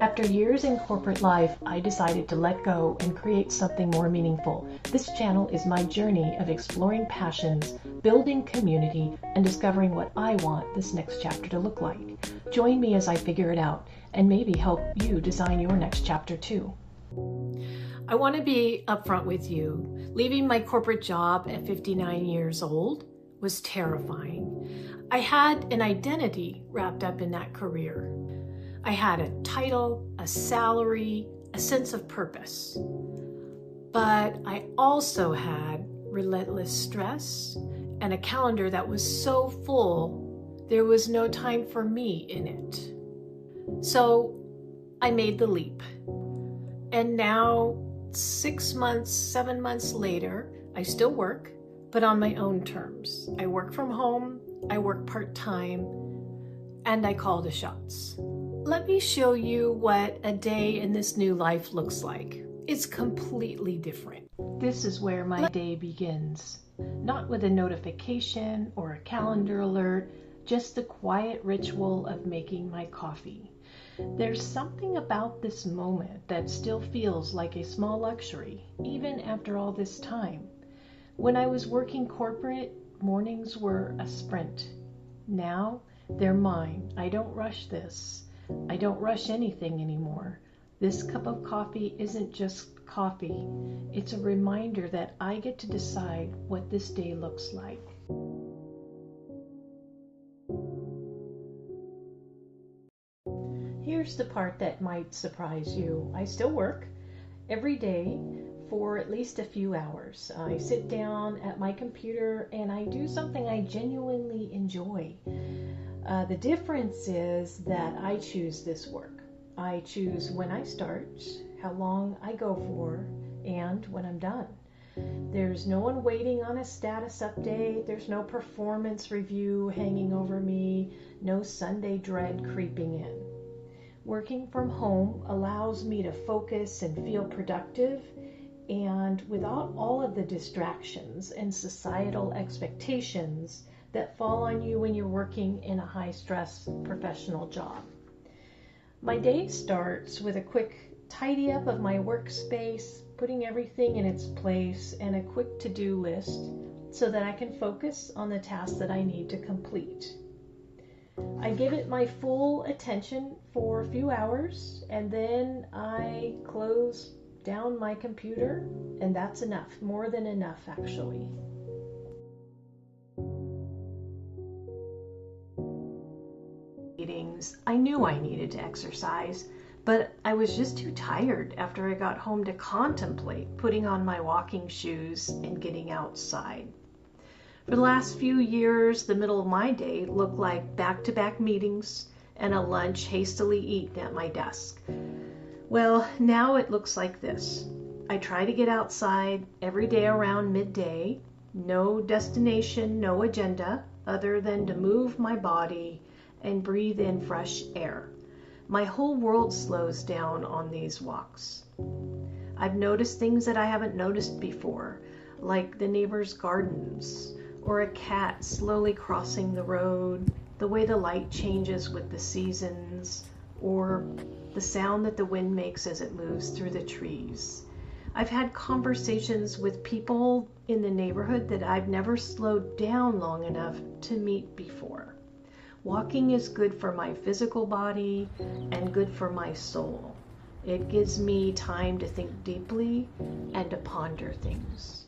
After years in corporate life, I decided to let go and create something more meaningful. This channel is my journey of exploring passions, building community, and discovering what I want this next chapter to look like. Join me as I figure it out and maybe help you design your next chapter too. I want to be upfront with you. Leaving my corporate job at 59 years old was terrifying. I had an identity wrapped up in that career. I had a title, a salary, a sense of purpose. But I also had relentless stress and a calendar that was so full, there was no time for me in it. So I made the leap. And now, 6 months, 7 months later, I still work, but on my own terms. I work from home, I work part-time, and I call the shots. Let me show you what a day in this new life looks like. It's completely different. This is where my day begins. Not with a notification or a calendar alert, just the quiet ritual of making my coffee. There's something about this moment that still feels like a small luxury, even after all this time. When I was working corporate, mornings were a sprint. Now, they're mine. I don't rush this. I don't rush anything anymore. This cup of coffee isn't just coffee. It's a reminder that I get to decide what this day looks like. Here's the part that might surprise you. I still work every day for at least a few hours. I sit down at my computer and I do something I genuinely enjoy. The difference is that I choose this work. I choose when I start, how long I go for, and when I'm done. There's no one waiting on a status update. There's no performance review hanging over me. No Sunday dread creeping in. Working from home allows me to focus and feel productive, and without all of the distractions and societal expectations that fall on you when you're working in a high-stress professional job. My day starts with a quick tidy up of my workspace, putting everything in its place, and a quick to-do list so that I can focus on the tasks that I need to complete. I give it my full attention for a few hours, and then I close down my computer, and that's enough, more than enough actually. I knew I needed to exercise, but I was just too tired after I got home to contemplate putting on my walking shoes and getting outside. For the last few years, the middle of my day looked like back-to-back meetings and a lunch hastily eaten at my desk. Well, now it looks like this. I try to get outside every day around midday. No destination, no agenda, other than to move my body and breathe in fresh air. My whole world slows down on these walks. I've noticed things that I haven't noticed before, like the neighbor's gardens, or a cat slowly crossing the road, the way the light changes with the seasons, or the sound that the wind makes as it moves through the trees. I've had conversations with people in the neighborhood that I've never slowed down long enough to meet before. Walking is good for my physical body and good for my soul. It gives me time to think deeply and to ponder things.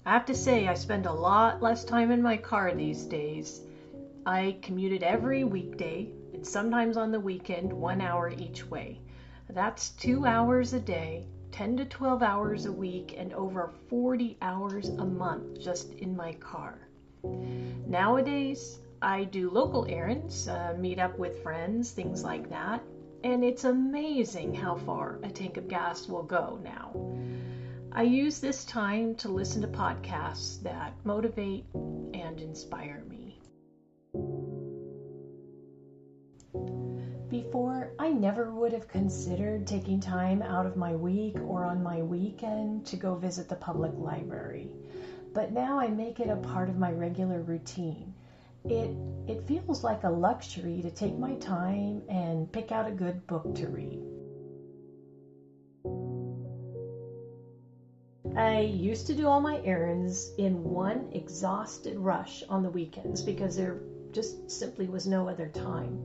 I have to say, I spend a lot less time in my car these days. I commuted every weekday and sometimes on the weekend, 1 hour each way. That's 2 hours a day, 10 to 12 hours a week, and over 40 hours a month just in my car. Nowadays, I do local errands, meet up with friends, things like that, and it's amazing how far a tank of gas will go now. I use this time to listen to podcasts that motivate and inspire me. Before, I never would have considered taking time out of my week or on my weekend to go visit the public library. But now I make it a part of my regular routine. It feels like a luxury to take my time and pick out a good book to read. I used to do all my errands in one exhausted rush on the weekends because there just simply was no other time.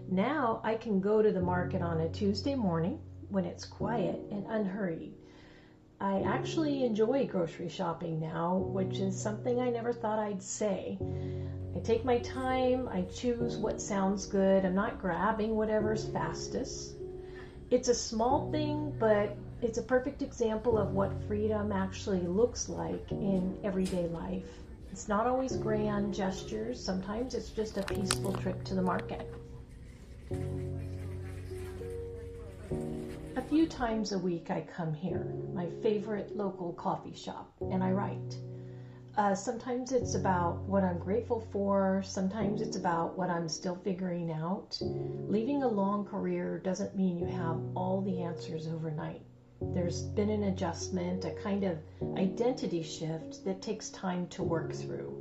Now I can go to the market on a Tuesday morning when it's quiet and unhurried. I actually enjoy grocery shopping now, which is something I never thought I'd say. I take my time, I choose what sounds good, I'm not grabbing whatever's fastest. It's a small thing, but it's a perfect example of what freedom actually looks like in everyday life. It's not always grand gestures, sometimes it's just a peaceful trip to the market. A few times a week I come here, my favorite local coffee shop, and I write. Sometimes it's about what I'm grateful for, sometimes it's about what I'm still figuring out. Leaving a long career doesn't mean you have all the answers overnight. There's been an adjustment, a kind of identity shift that takes time to work through.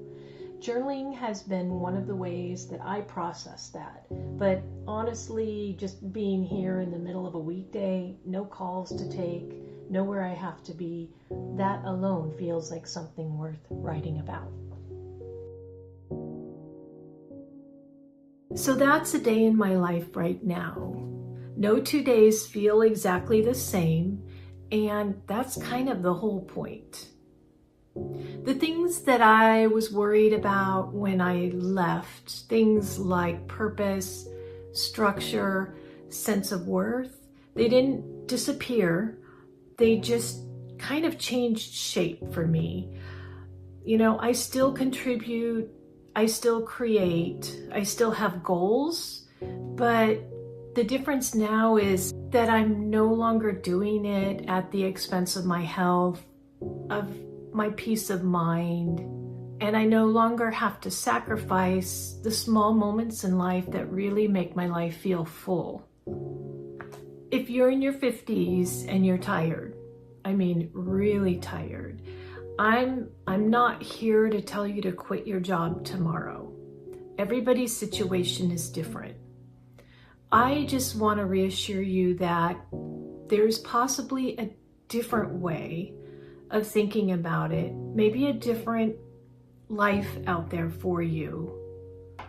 Journaling has been one of the ways that I process that, but honestly, just being here in the middle of a weekday, no calls to take, know where I have to be, that alone feels like something worth writing about. So that's a day in my life right now. No 2 days feel exactly the same, and that's kind of the whole point. The things that I was worried about when I left, things like purpose, structure, sense of worth, they didn't disappear. They just kind of changed shape for me. You know, I still contribute, I still create, I still have goals, but the difference now is that I'm no longer doing it at the expense of my health, of my peace of mind, and I no longer have to sacrifice the small moments in life that really make my life feel full. If you're in your 50s and you're tired, I mean really tired, I'm not here to tell you to quit your job tomorrow. Everybody's situation is different. I just want to reassure you that there's possibly a different way of thinking about it, maybe a different life out there for you.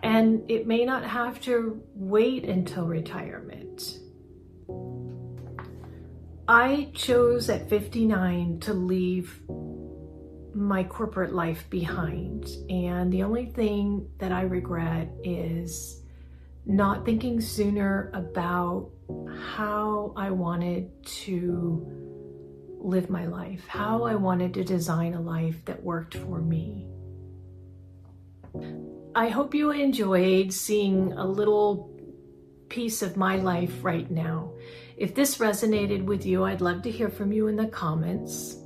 And it may not have to wait until retirement. I chose at 59 to leave my corporate life behind. And the only thing that I regret is not thinking sooner about how I wanted to live my life, how I wanted to design a life that worked for me. I hope you enjoyed seeing a little piece of my life right now. If this resonated with you, I'd love to hear from you in the comments.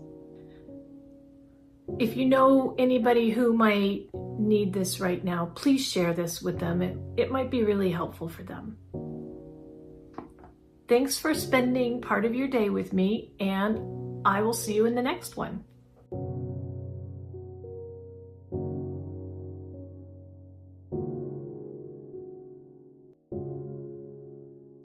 If you know anybody who might need this right now, please share this with them. It might be really helpful for them. Thanks for spending part of your day with me, and I will see you in the next one.